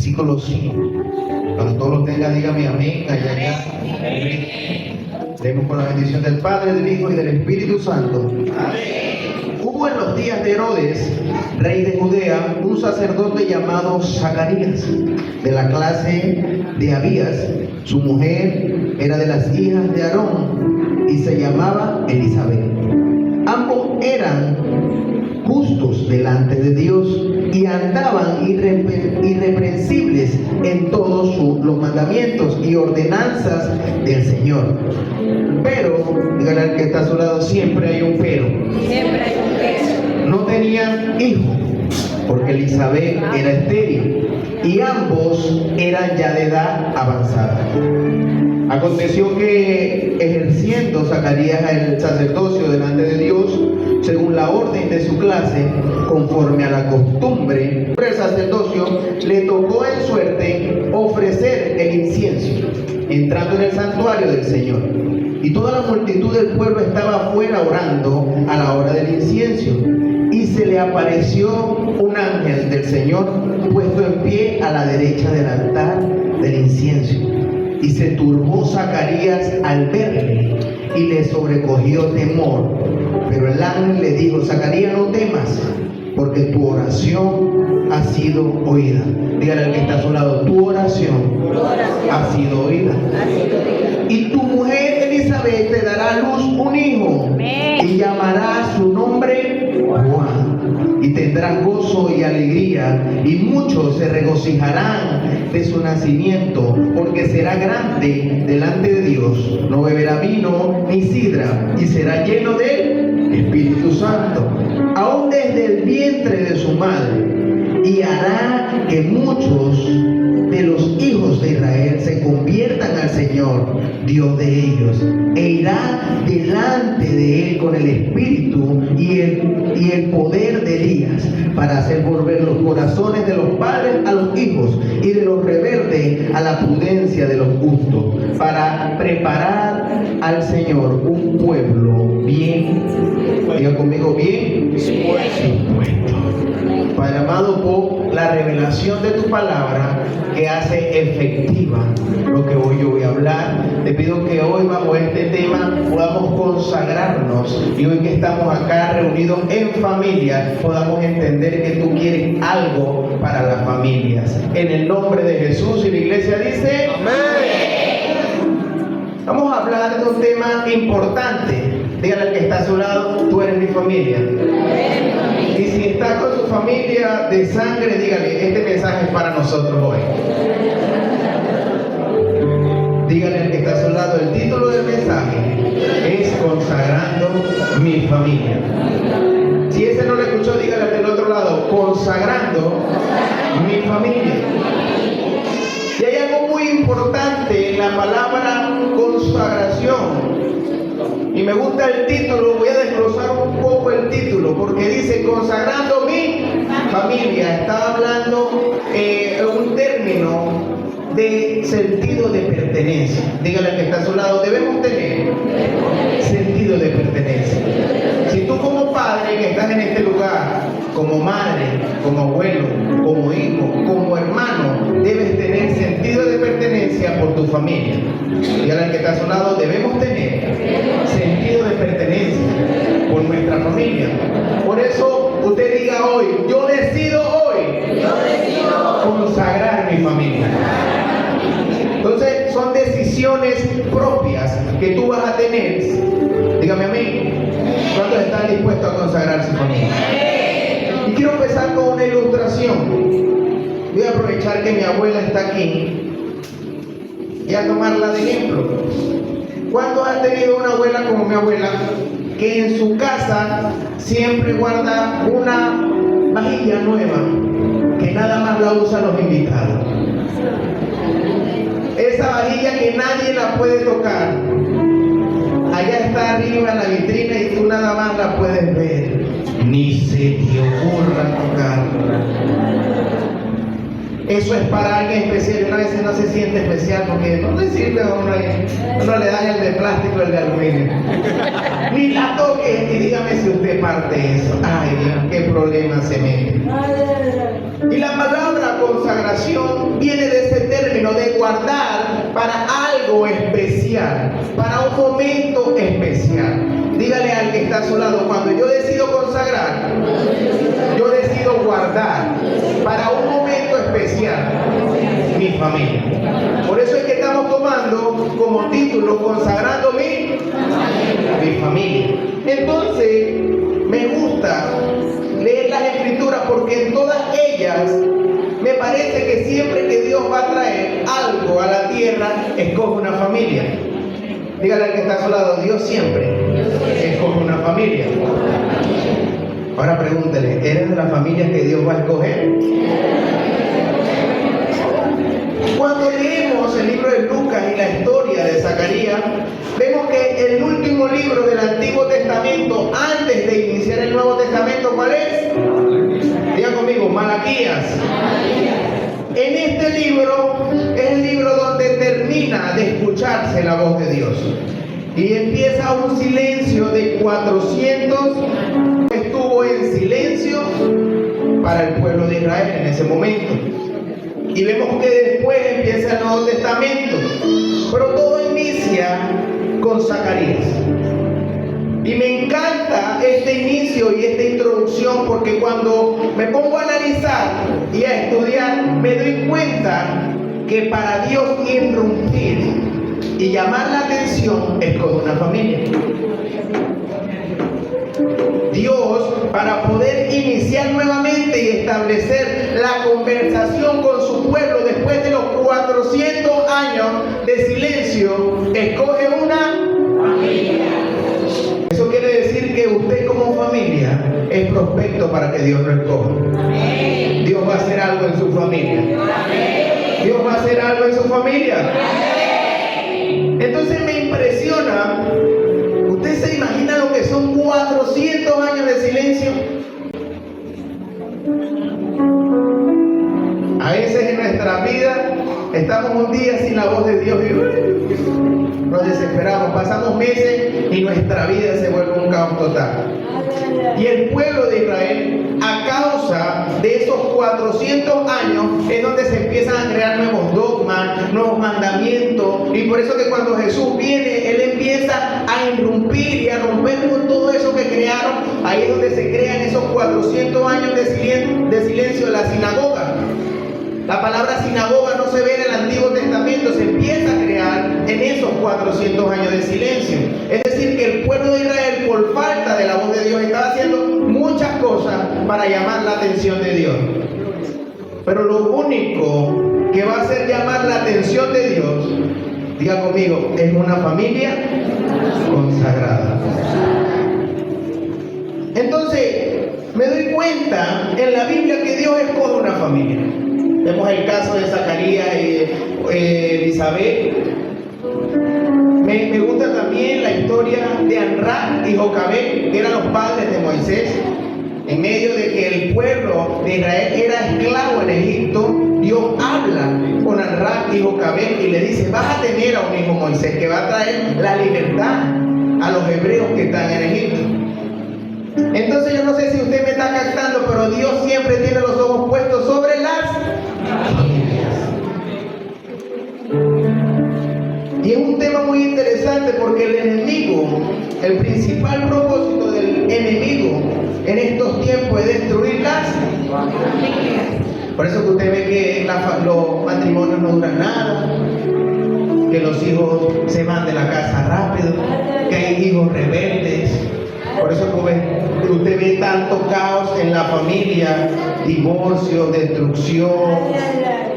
versículo 5. Cuando todos los tengan, dígame amén. Allá. Leemos con la bendición del Padre, del Hijo y del Espíritu Santo. Amén. Hubo en los días de Herodes, rey de Judea, un sacerdote llamado Zacarías, de la clase de Abías. Su mujer era de las hijas de Aarón y se llamaba Elizabeth. Ambos eran justos delante de Dios y andaban irreprensibles en todos los mandamientos y ordenanzas del Señor. Pero, dígale al que está a su lado, siempre hay un pero. Siempre hay un pero. No tenían hijo, porque Elizabeth era estéril y ambos eran ya de edad avanzada. Aconteció que, ejerciendo Zacarías el sacerdocio delante de Dios, según la orden de su clase, conforme a la costumbre del sacerdocio, le tocó en suerte ofrecer el incienso, entrando en el santuario del Señor. Y toda la multitud del pueblo estaba afuera orando a la hora del incienso. Y se le apareció un ángel del Señor puesto en pie a la derecha del altar del incienso. Y se turbó Zacarías al verle y le sobrecogió temor. Pero el ángel le dijo: Zacarías, no temas, porque tu oración ha sido oída. Dígale al que está a su lado: tu oración ha sido oída. Y tu mujer Elizabeth te dará a luz un hijo y llamará su nombre Juan. Y tendrás gozo y alegría, y muchos se regocijarán de su nacimiento, porque será grande delante de Dios. No beberá vino ni sidra, y será lleno del Espíritu Santo, aún desde el vientre de su madre. Y hará que muchos de los hijos de Israel se conviertan al Señor, Dios de ellos, e irá delante de él con el espíritu y el poder de Elías, para hacer volver los corazones de los padres a los hijos y de los rebeldes a la prudencia de los justos, para preparar al Señor un pueblo bien, diga conmigo, bien dispuesto. Padre amado, por la revelación de tu palabra que hace efectiva lo que hoy yo voy a hablar, te pido que hoy bajo este tema podamos consagrarnos, y hoy que estamos acá reunidos en familia podamos entender que tú quieres algo para las familias. En el nombre de Jesús, y la iglesia dice amén. Vamos a hablar de un tema importante. Dígale al que está a su lado: tú eres mi familia. Y si está con su familia de sangre, dígale: este mensaje es para nosotros hoy. Dígale al que está a su lado: el título del mensaje es Consagrando mi familia. Si ese no lo escuchó, dígale al del otro lado: Consagrando mi familia. Y hay algo muy importante en la palabra consagración. Y me gusta el título, voy a desglosar un poco el título, porque dice consagrando mi familia. Está hablando un término de sentido de pertenencia. Dígale al que está a su lado: debemos tener sentido de pertenencia. Si tú como padre que estás en este lugar, como madre, como abuelo, como hijo, como hermano, debes tener sentido de pertenencia por tu familia. Dígale al que está a su lado: debemos tener sentido de pertenencia por nuestra familia. Por eso usted diga hoy: yo decido hoy consagrar mi familia. Entonces son decisiones propias que tú vas a tener. Dígame a mí, ¿cuántos están dispuestos a consagrar su familia? Y quiero empezar con una ilustración. Voy a aprovechar que mi abuela está aquí y a tomarla de ejemplo. ¿Cuántos han tenido una abuela como mi abuela, que en su casa siempre guarda una vajilla nueva, que nada más la usan los invitados? Esa vajilla que nadie la puede tocar, allá está arriba en la vitrina y tú nada más la puedes ver, ni se te ocurra tocarla. eso es para alguien especial. Y una vez no se siente especial porque no le sirve a uno ahí. Uno le da el de plástico, el de aluminio. Ni la toque y dígame si usted parte eso. Ay, qué problema se mete. Y la palabra consagración viene de ese término de guardar para algo especial, para un momento especial. Dígale al que está a su lado, cuando yo decido consagrar, yo decido guardar para un momento especial mi familia. Por eso es que estamos tomando como título consagrando mi familia. Entonces, me gusta leer las escrituras porque en todas ellas me parece que siempre que Dios va a traer algo a la tierra, escoge una familia. Dígale al que está a su lado, Dios siempre escoge una familia. Ahora pregúntele, ¿eres de la familia que Dios va a escoger? Cuando leemos el libro de Lucas y la historia de Zacarías, vemos que el último libro del Antiguo Testamento, antes de iniciar el Nuevo Testamento, ¿cuál es? Diga conmigo, Malaquías. En este libro es el libro donde termina de escucharse la voz de Dios. Y empieza un silencio de 400, estuvo en silencio para el pueblo de Israel en ese momento. Y vemos que después empieza el Nuevo Testamento. Pero todo inicia con Zacarías. Y me encanta este inicio y esta introducción porque cuando me pongo a analizar y a estudiar, me doy cuenta que para Dios irrumpir y llamar la atención es con una familia. Dios, para poder iniciar nuevamente y establecer la conversación con su pueblo después de los 400 años de silencio, escoge una familia. Eso quiere decir que usted como familia es prospecto para que Dios lo escoja. Dios va a hacer algo en su familia. Dios va a hacer algo en su familia. Entonces me impresiona. ¿Usted se imagina lo que son 400 años de silencio? A veces en nuestra vida estamos un día sin la voz de Dios y nos desesperamos. Pasamos meses y nuestra vida se vuelve un caos total. Y el pueblo de Israel, a causa de esos 400 años, es donde se empiezan a crear nuevos dogmas, nuevos mandamientos. Y por eso que cuando Jesús viene, Él empieza a irrumpir y a romper con todo eso que crearon. Ahí es donde se crean esos 400 años de silencio de la sinagoga. La palabra sinagoga no se ve en el Antiguo Testamento, se empieza a crear en esos 400 años de silencio. Es decir, que el pueblo de Israel, por falta de la voz de Dios, estaba haciendo muchas cosas para llamar la atención de Dios. Pero lo único que va a hacer llamar la atención de Dios, diga conmigo, es una familia consagrada. Entonces, me doy cuenta en la Biblia que Dios escoge una familia. Vemos el caso de Zacarías y Elizabeth. Me gusta también la historia de Anrán y Jocabed, que eran los padres de Moisés. En medio de que el pueblo de Israel era esclavo en Egipto, Dios habla con Anrán y Jocabed y le dice: vas a tener a un hijo, Moisés, que va a traer la libertad a los hebreos que están en Egipto. Entonces yo no sé si usted me está captando, pero Dios siempre tiene los ojos puestos sobre las familias. Y es un tema muy interesante porque el enemigo, el principal propósito del enemigo en estos tiempos es destruir las familias. Por eso que usted ve que los matrimonios no duran nada, que los hijos se van de la casa rápido, que hay hijos rebeldes. Por eso que usted ve tanto caos en la familia, divorcio, destrucción,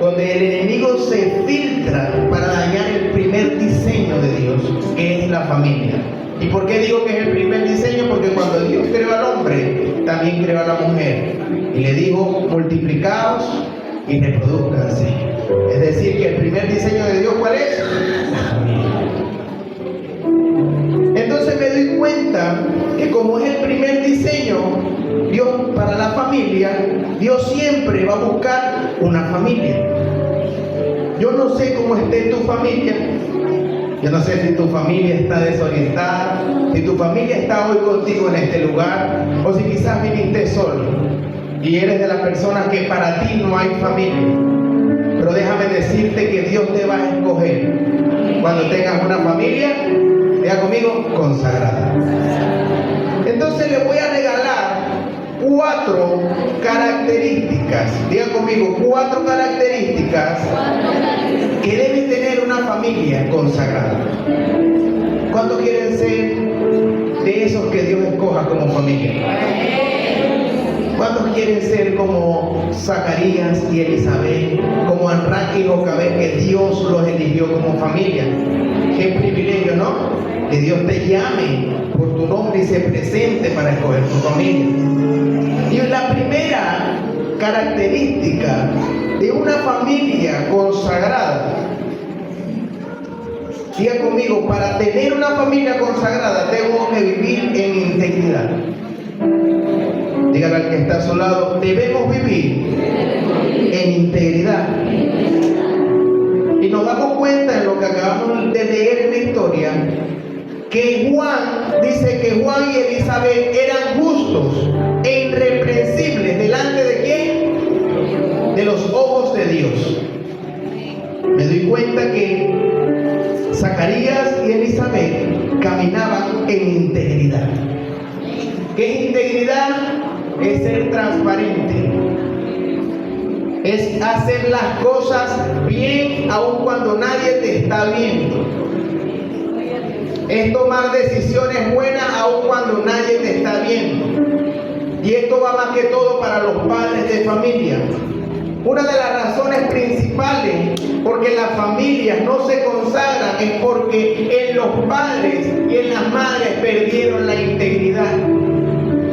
donde el enemigo se filtra para dañar el primer diseño de Dios, que es la familia. ¿Y por qué digo que es el primer diseño? Porque cuando Dios creó al hombre, también creó a la mujer. Y le dijo: multiplicaos y reproduzcanse. Es decir, que el primer diseño de Dios, ¿cuál es? La familia. Entonces me doy cuenta que como es el primer diseño, Dios, para la familia, Dios siempre va a buscar una familia. Yo no sé cómo esté tu familia. Yo no sé si tu familia está desorientada, si tu familia está hoy contigo en este lugar, o si quizás viniste solo y eres de las personas que para ti no hay familia. Pero déjame decirte que Dios te va a escoger cuando tengas una familia, diga conmigo, consagrada. Entonces le voy a regalar 4 características, diga conmigo, 4 características que debe tener una familia consagrada. ¿Cuántos quieren ser de esos que Dios escoja como familia? ¿Cuántos quieren ser como Zacarías y Elizabeth, como Anraq y Jocabed, que Dios los eligió como familia? Qué privilegio, ¿no? Que Dios te llame por tu nombre y se presente para escoger tu familia. Y la primera característica de una familia consagrada, diga conmigo, para tener una familia consagrada tengo que vivir en integridad. Dígale al que está a su lado, debemos vivir en integridad. Y nos damos cuenta en lo que acabamos de leer en la historia, que Juan, dice que Juan y Elizabeth eran justos e irreprensibles delante de quién? De los ojos de Dios. Me doy cuenta que Zacarías y Elizabeth caminaban en integridad. ¿Qué es integridad? Es ser transparente. Es hacer las cosas bien aun cuando nadie te está viendo. Es tomar decisiones buenas aun cuando nadie te está viendo. Y esto va más que todo para los padres de familia. Una de las razones principales porque las familias no se consagran es porque en los padres y en las madres perdieron la integridad,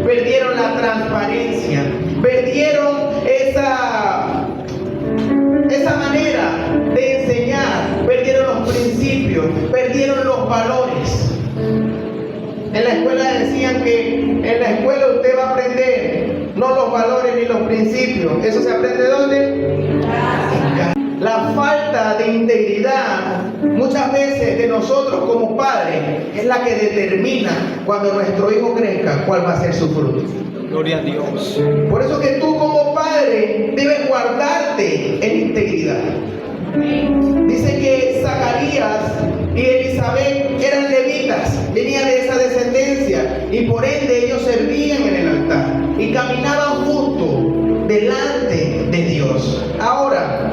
perdieron la transparencia, perdieron esa manera de enseñar, perdieron los principios, perdieron los valores. En la escuela decían que en la escuela usted va a aprender no los valores ni los principios. ¿Eso se aprende dónde? En casa. La falta de integridad muchas veces de nosotros como padres es la que determina cuando nuestro hijo crezca cuál va a ser su fruto. Gloria a Dios. Por eso que tú como padre debes guardarte en integridad. Dice que Zacarías y Elizabeth eran levitas, venían de esa descendencia y por ende ellos servían en el altar y caminaban juntos delante de Dios. Ahora,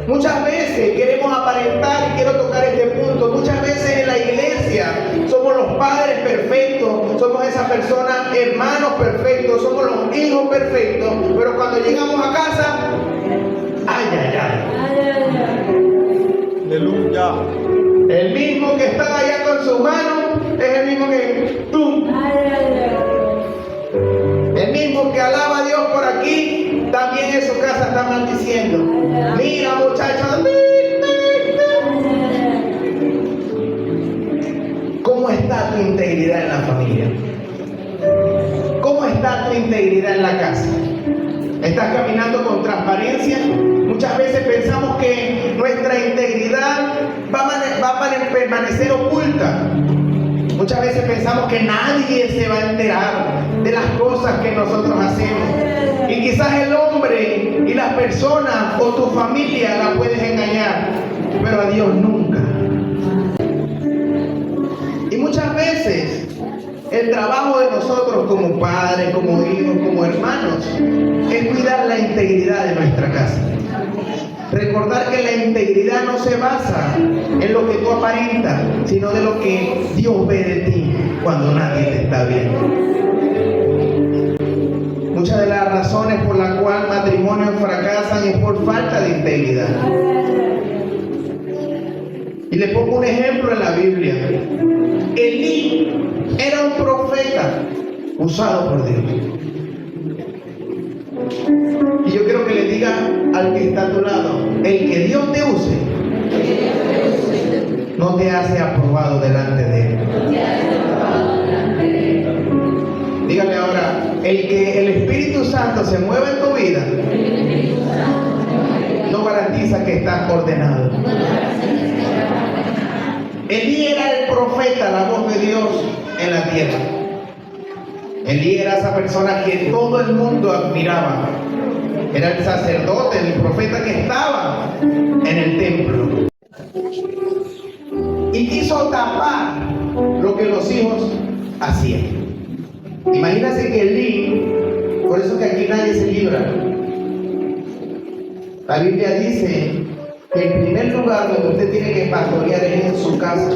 muchas veces queremos aparentar, y quiero tocar este punto, muchas veces en la iglesia somos los padres perfectos, somos esas personas, hermanos perfectos, somos los hijos perfectos, pero cuando llegamos a casa, ay, ay, ay. Aleluya. El mismo que estaba allá con su mano es el mismo que tú. El mismo que alaba a Dios por aquí, también en su casa está maldiciendo. Mira, muchachos. ¿Cómo está tu integridad en la familia? ¿Cómo está tu integridad en la casa? ¿Estás caminando con transparencia? Muchas veces pensamos que nuestra integridad va a permanecer oculta. Muchas veces pensamos que nadie se va a enterar de las cosas que nosotros hacemos. Y quizás el hombre y las personas o tu familia la puedes engañar, pero a Dios nunca. Y muchas veces el trabajo de nosotros como padres, como hijos, como hermanos, es cuidar la integridad de nuestra casa. Recordar que la integridad no se basa en lo que tú aparentas, sino de lo que Dios ve de ti cuando nadie te está viendo. Muchas de las razones por las cuales matrimonios fracasan es por falta de integridad. Y le pongo un ejemplo en la Biblia. Elí era un profeta usado por Dios. Y yo quiero que le diga al que está a tu lado, el que Dios te use, no te hace aprobado delante de Él. Dígale ahora, el que el Espíritu Santo se mueve en tu vida, no garantiza que estás ordenado. Elí era el profeta, la voz de Dios en la tierra. Elí era esa persona que todo el mundo admiraba. Era el sacerdote, el profeta que estaba en el templo. Y quiso tapar lo que los hijos hacían. Imagínense que Elí, por eso que aquí nadie se libra. La Biblia dice que el primer lugar donde usted tiene que pastorear es en su casa.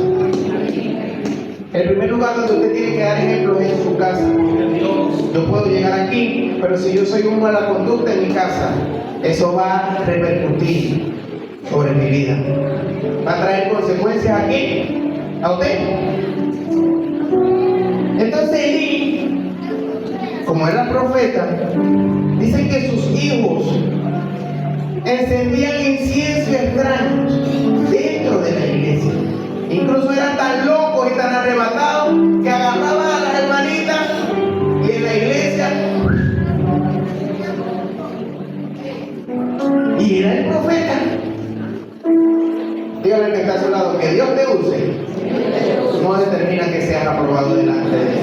El primer lugar donde usted tiene que dar ejemplo es en su casa. Yo puedo llegar aquí, pero si yo soy un mala conducta en mi casa, eso va a repercutir sobre mi vida. Va a traer consecuencias aquí, a usted. Entonces Elí, como era profeta, dicen que sus hijos encendían incienso extraños dentro de la iglesia. Incluso eran tan locos y tan arrebatados que agarraban a las hermanitas y en la iglesia. Y era el profeta. Dígale al que está a su lado, que Dios te use no determina que seas aprobado delante de Dios.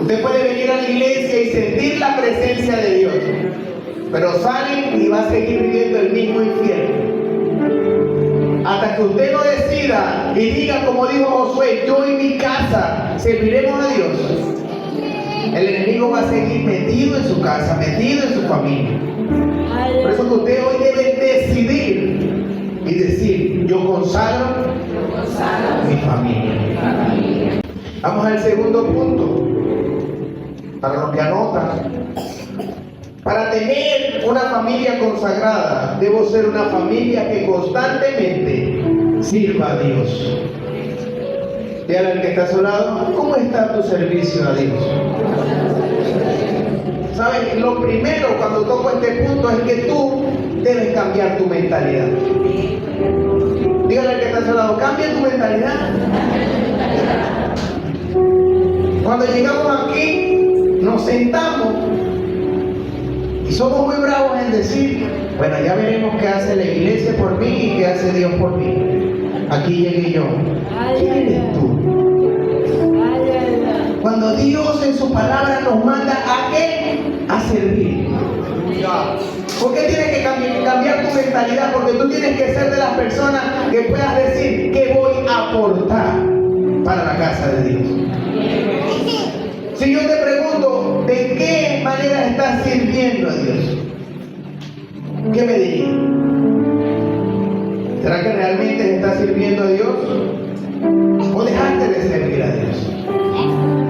Usted puede venir a la iglesia y sentir la presencia de Dios, pero sale y va a seguir viviendo el mismo infierno. Hasta que usted no decida y diga como dijo Josué, yo y mi casa serviremos a Dios, el enemigo va a seguir metido en su casa, metido en su familia. Por eso que usted hoy debe decidir y decir, yo consagro mi familia. Vamos al segundo punto. Para los que anotan, para tener una familia consagrada, debo ser una familia que constantemente sirva a Dios. Dígale al que está a su lado, ¿cómo está tu servicio a Dios? ¿Sabes? Lo primero cuando toco este punto es que tú debes cambiar tu mentalidad. Dígale al que está a su lado, cambia tu mentalidad. Cuando llegamos aquí, nos sentamos y somos muy bravos en decir, bueno, ya veremos qué hace la iglesia por mí y qué hace Dios por mí. Aquí llegué yo. ¿Quién eres tú? Cuando Dios en su palabra nos manda ¿a qué? A servir. ¿Por qué tienes que cambiar tu mentalidad? Porque tú tienes que ser de las personas que puedas decir que voy a aportar para la casa de Dios. Si yo te pregunto, ¿de qué manera estás sirviendo a Dios? ¿Qué me dirías? ¿Será que realmente estás sirviendo a Dios? ¿O dejaste de servir a Dios?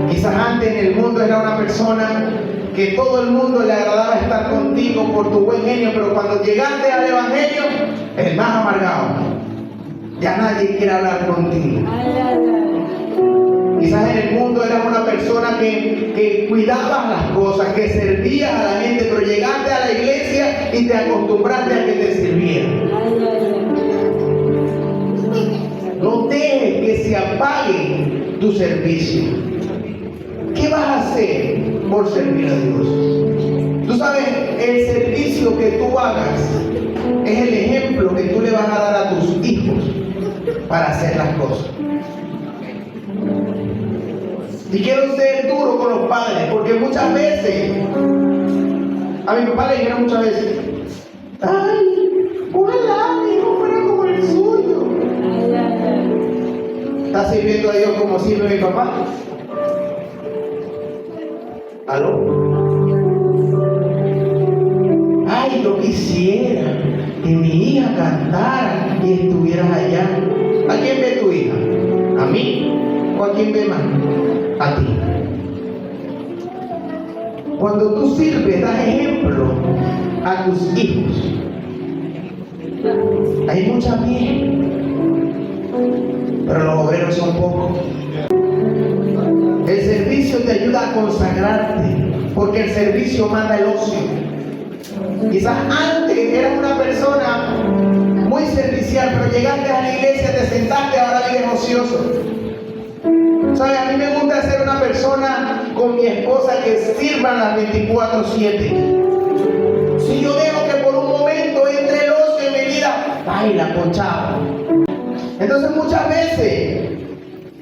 Quizás antes en el mundo era una persona que todo el mundo le agradaba estar contigo por tu buen genio, pero cuando llegaste al evangelio, el más amargado. Ya nadie quiere hablar contigo. Quizás en el mundo eras una persona que cuidabas las cosas, que servías a la gente, pero llegaste a la iglesia y te acostumbraste a que te sirvieran. No dejes que se apague tu servicio. ¿Qué vas a hacer por servir a Dios? Tú sabes, el servicio que tú hagas es el ejemplo que tú le vas a dar a tus hijos para hacer las cosas. Y quiero ser duro con los padres, porque muchas veces, a mi papá le dijeron muchas veces, ay, ojalá mi hijo fuera como el suyo. ¿Estás sirviendo a Dios como sirve mi papá? ¿Aló? Ay, yo quisiera que mi hija cantara y estuvieras allá. ¿A quién ve tu hija? ¿A mí? ¿O a quién ve más? A ti. Cuando tú sirves, das ejemplo a tus hijos. Hay mucha miel, pero los obreros son pocos. El servicio te ayuda a consagrarte, porque el servicio mata el ocio. Quizás antes eras una persona muy servicial, pero llegaste a la iglesia, te sentaste, ahora vives ocioso. ¿Sabes? A mí me gusta ser una persona con mi esposa que sirvan las 24/7. Si yo dejo que por un momento entre el ocio en mi vida, baila, ponchado. Entonces muchas veces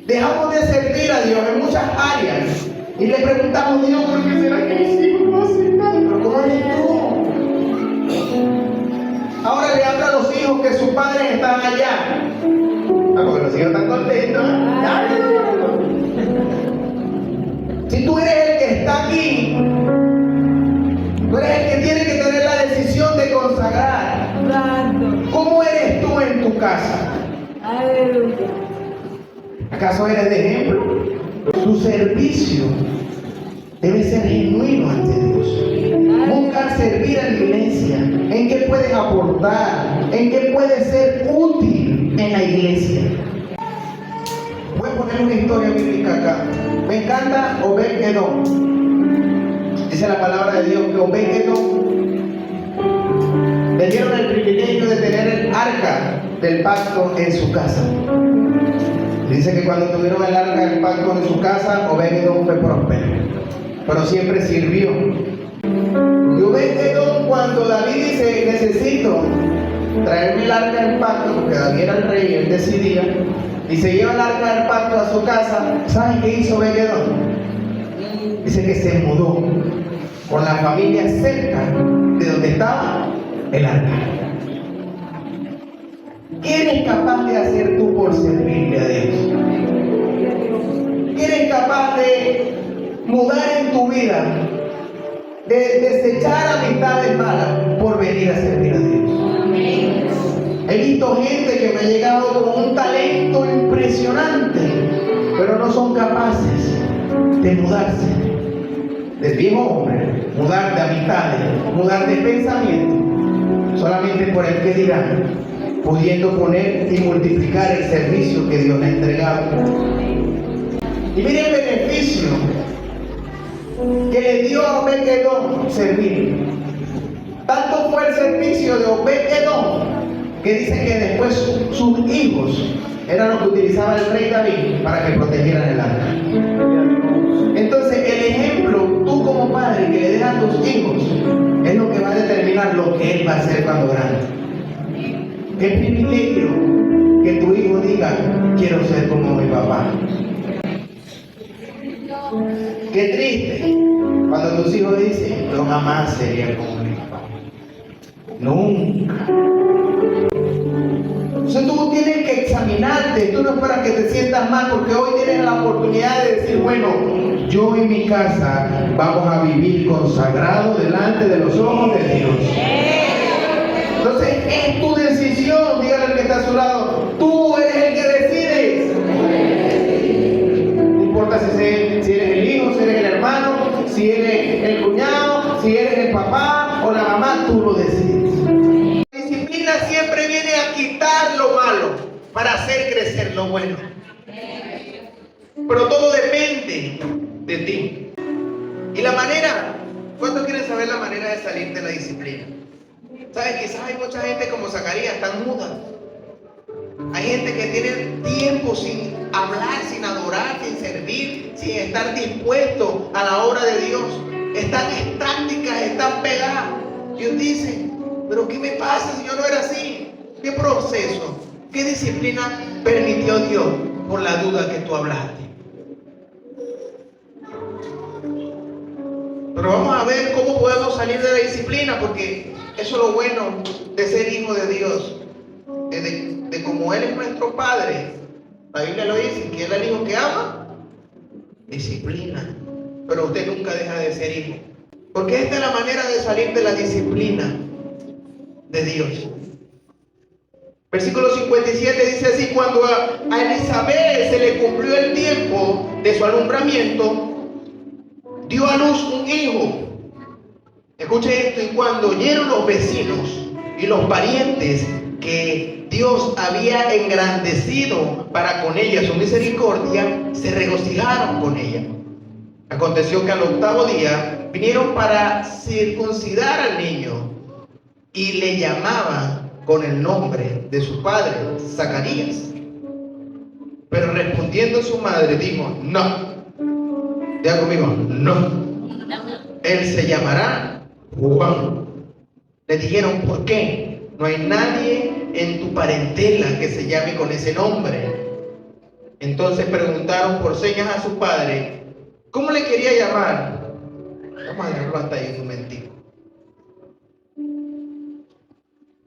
dejamos de servir a Dios en muchas áreas y le preguntamos, Dios, ¿por qué será que mis hijos no hacen nada? Pero ¿cómo eres tú? Ahora le habla a los hijos que sus padres están allá. Porque los hijos están contentos. Si tú eres el que está aquí, tú eres el que tiene que tener la decisión de consagrar. ¿Cómo eres tú en tu casa? ¿Acaso eres de ejemplo? Tu servicio debe ser genuino ante Dios. Busca servir a la iglesia. ¿En qué puedes aportar? ¿En qué puedes ser útil en la iglesia? Voy a poner una historia bíblica acá. Me encanta Obed-Edom. Dice la palabra de Dios que Obed-Edom le dieron el privilegio de tener el arca del pacto en su casa. Dice que cuando tuvieron el arca del pacto en su casa, Obed-Edom fue próspero, pero siempre sirvió. Y Obed-Edom, cuando David dice, necesito traerme el arca del pacto, porque David era el rey y él decidía, y se lleva el arca del pacto a su casa, ¿saben qué hizo Obed-Edom? Dice que se mudó con la familia cerca de donde estaba el arca. ¿Qué eres capaz de hacer tú por servirle a Dios? ¿Qué eres capaz de mudar en tu vida? De desechar amistades malas por venir a servir a Dios. He visto gente que me ha llegado con un talento impresionante, pero no son capaces de mudarse del viejo hombre, mudar de amistades, mudar de pensamiento, solamente por el que dirán, pudiendo poner y multiplicar el servicio que Dios le ha entregado. Y miren el beneficio que le dio a Obed-Edom servir. Tanto fue el servicio de Obed-Edom que dice que después sus hijos eran los que utilizaba el rey David para que protegieran el arca. Entonces el ejemplo, tú como padre que le dejas a tus hijos, es lo que va a determinar lo que él va a hacer cuando grande. Qué privilegio que tu hijo diga, quiero ser como mi papá. Qué triste cuando tus hijos dicen, yo jamás sería como mi papá. Nunca. Entonces tú tienes que examinarte. Tú no es para que te sientas mal, porque hoy tienes la oportunidad de decir, bueno, yo en mi casa vamos a vivir consagrado delante de los ojos de Dios. Entonces es tu decisión. Dígale al que está a su lado, tú eres el que decides. No importa si eres el hijo, si eres el hermano, si eres el cuñado, si eres el papá o la mamá, tú lo decides. La disciplina siempre viene a quitar lo malo para hacer crecer lo bueno. Pero todo depende de ti. Y la manera, ¿cuántos quieren saber la manera de salir de la disciplina? ¿Sabes? Quizás hay mucha gente como Zacarías, tan muda. Hay gente que tiene tiempo sin hablar, sin adorar, sin servir, sin estar dispuesto a la obra de Dios. Están estáticas, están pegadas. Dios dice, pero ¿qué me pasa si yo no era así? ¿Qué proceso? ¿Qué disciplina permitió Dios por la duda que tú hablaste? Pero vamos a ver cómo podemos salir de la disciplina, porque eso es lo bueno de ser hijo de Dios. De como Él es nuestro Padre. La Biblia lo dice, que Él es el hijo que ama, disciplina. Pero usted nunca deja de ser hijo. Porque esta es la manera de salir de la disciplina de Dios. Versículo 57 dice así: cuando a Elizabeth se le cumplió el tiempo de su alumbramiento, dio a luz un hijo. Escuche esto: y cuando oyeron los vecinos y los parientes que Dios había engrandecido para con ella su misericordia, se regocijaron con ella. Aconteció que al 8º día vinieron para circuncidar al niño y le llamaban con el nombre de su padre, Zacarías. Pero respondiendo su madre dijo: no, Diga conmigo, no. Él se llamará Juan. Le dijeron, ¿por qué? No hay nadie en tu parentela que se llame con ese nombre. Entonces preguntaron por señas a su padre, ¿cómo le quería llamar? Vamos a dejarlo hasta ahí un momentico.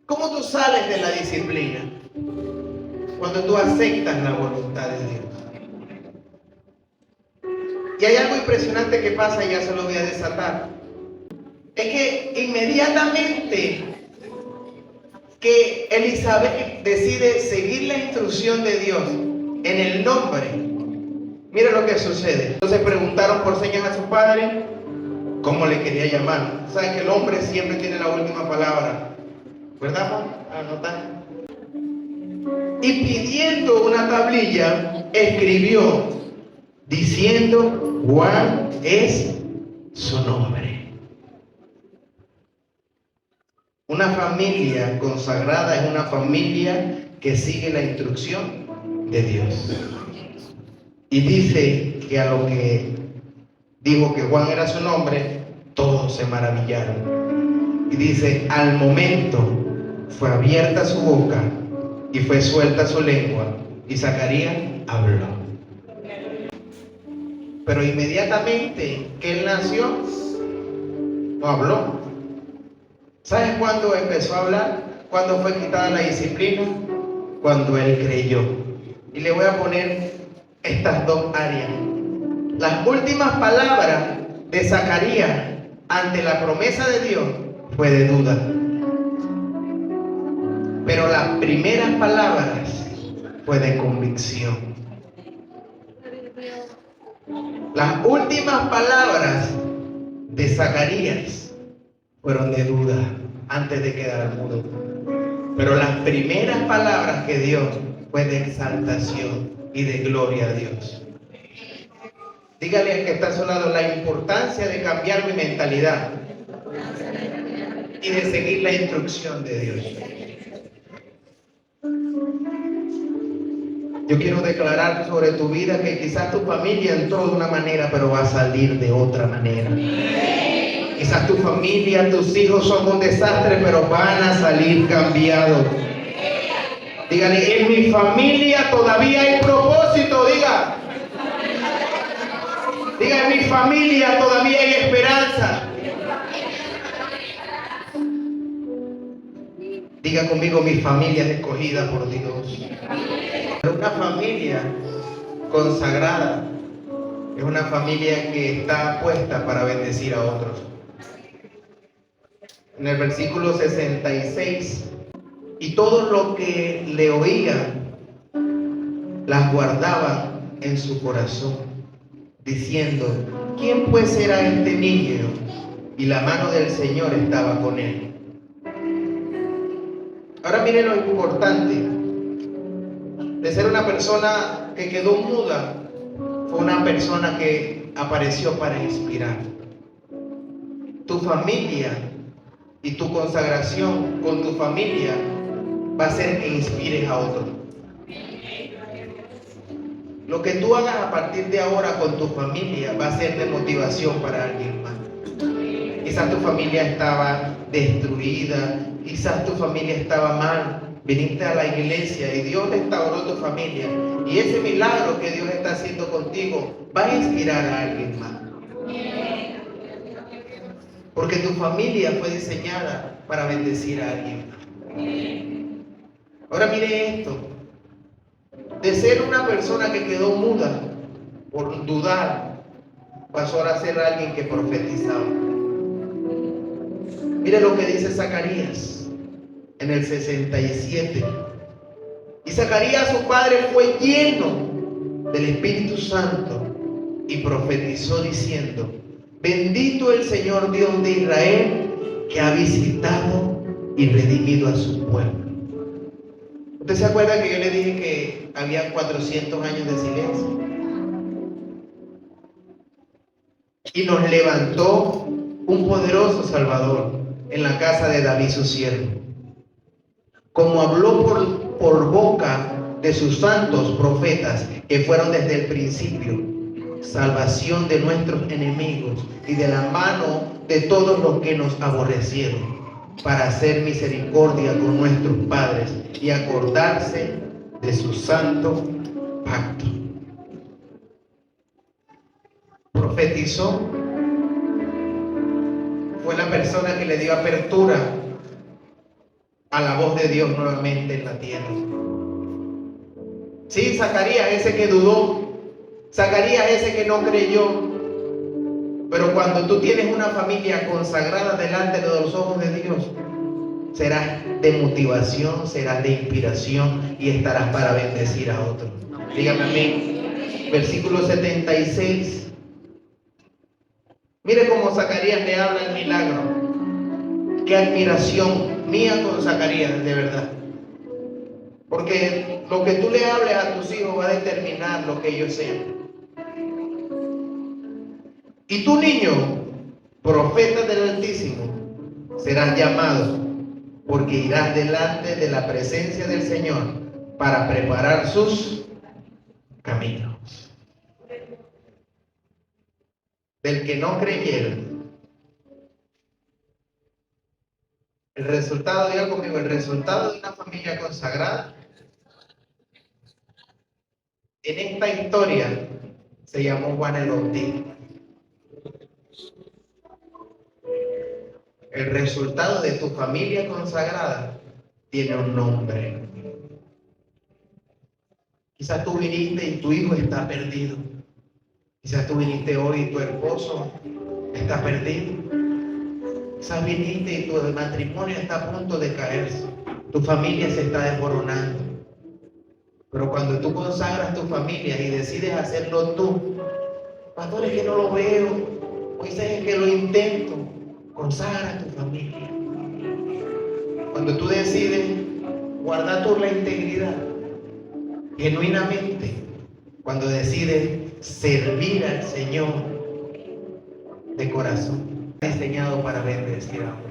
¿Cómo tú sales de la disciplina? Cuando tú aceptas la voluntad de Dios. Y hay algo impresionante que pasa y ya se lo voy a desatar. Es que inmediatamente que Elizabeth decide seguir la instrucción de Dios en el nombre, mire lo que sucede. Entonces preguntaron por señas a su padre cómo le quería llamar. Saben que el hombre siempre tiene la última palabra, ¿verdad? Anotar. Y pidiendo una tablilla, escribió diciendo, Juan es su nombre. Una familia consagrada es una familia que sigue la instrucción de Dios. Y dice que a lo que dijo que Juan era su nombre, todos se maravillaron. Y dice, al momento fue abierta su boca y fue suelta su lengua, y Zacarías habló. Pero inmediatamente que él nació, no habló. ¿Sabes cuándo empezó a hablar? ¿Cuándo fue quitada la disciplina? Cuando él creyó. Y le voy a poner estas dos áreas. Las últimas palabras de Zacarías ante la promesa de Dios fue de duda. Pero las primeras palabras fue de convicción. Las últimas palabras de Zacarías fueron de duda antes de quedar mudo. Pero las primeras palabras que dio fue de exaltación y de gloria a Dios. Dígale al que está a su lado la importancia de cambiar mi mentalidad y de seguir la instrucción de Dios. Yo quiero declarar sobre tu vida que quizás tu familia entró de una manera, pero va a salir de otra manera. Quizás tu familia, tus hijos son un desastre, pero van a salir cambiados. Dígale, en mi familia todavía hay propósito, diga. Diga, en mi familia todavía hay esperanza. Diga conmigo, mi familia es escogida por Dios. Una familia consagrada es una familia que está puesta para bendecir a otros. En el versículo 66, y todo lo que le oían las guardaba en su corazón, diciendo, ¿quién pues será este niño? Y la mano del Señor estaba con él. Ahora miren lo importante de ser una persona que quedó muda. Fue una persona que apareció para inspirar. Tu familia y tu consagración con tu familia va a hacer que inspires a otros. Lo que tú hagas a partir de ahora con tu familia va a ser de motivación para alguien más. Quizás tu familia estaba destruida, quizás tu familia estaba mal. Viniste a la iglesia y Dios restauró tu familia. Y ese milagro que Dios está haciendo contigo va a inspirar a alguien más. Porque tu familia fue diseñada para bendecir a alguien más. Ahora mire esto. De ser una persona que quedó muda por dudar, pasó ahora a ser alguien que profetizaba. Mire lo que dice Zacarías en el 67. Y Zacarías, su padre, fue lleno del Espíritu Santo y profetizó diciendo, bendito el Señor Dios de Israel, que ha visitado y redimido a su pueblo. ¿Usted se acuerda que yo le dije que había 400 años de silencio? Y nos levantó un poderoso Salvador en la casa de David su siervo, como habló por boca de sus santos profetas que fueron desde el principio, salvación de nuestros enemigos y de la mano de todos los que nos aborrecieron, para hacer misericordia con nuestros padres y acordarse de su santo pacto. Profetizó, fue la persona que le dio apertura a la voz de Dios nuevamente en la tierra. Sí, Zacarías, ese que dudó, Zacarías, ese que no creyó. Pero cuando tú tienes una familia consagrada delante de los ojos de Dios, serás de motivación, serás de inspiración y estarás para bendecir a otros. Dígame amén. Versículo 76. Mire cómo Zacarías le habla el milagro. Qué admiración mía con Zacarías, de verdad. Porque lo que tú le hables a tus hijos va a determinar lo que ellos sean. Y tu niño, profeta del Altísimo, serás llamado, porque irás delante de la presencia del Señor para preparar sus caminos. Del que no creyera. El resultado, diga conmigo, el resultado de una familia consagrada en esta historia se llamó Juan el Bautista. El resultado de tu familia consagrada tiene un nombre. Quizás tú viniste y tu hijo está perdido. Quizás tú viniste hoy y tu esposo está perdido. Quizás viniste y tu matrimonio está a punto de caerse. Tu familia se está desmoronando. Pero cuando tú consagras tu familia y decides hacerlo tú, pastor, es que no lo veo, Moisés, es que lo intento. Consagra tu familia. Cuando tú decides guardar tu la integridad, genuinamente, cuando decides servir al Señor de corazón, diseñado para bendecir a otros.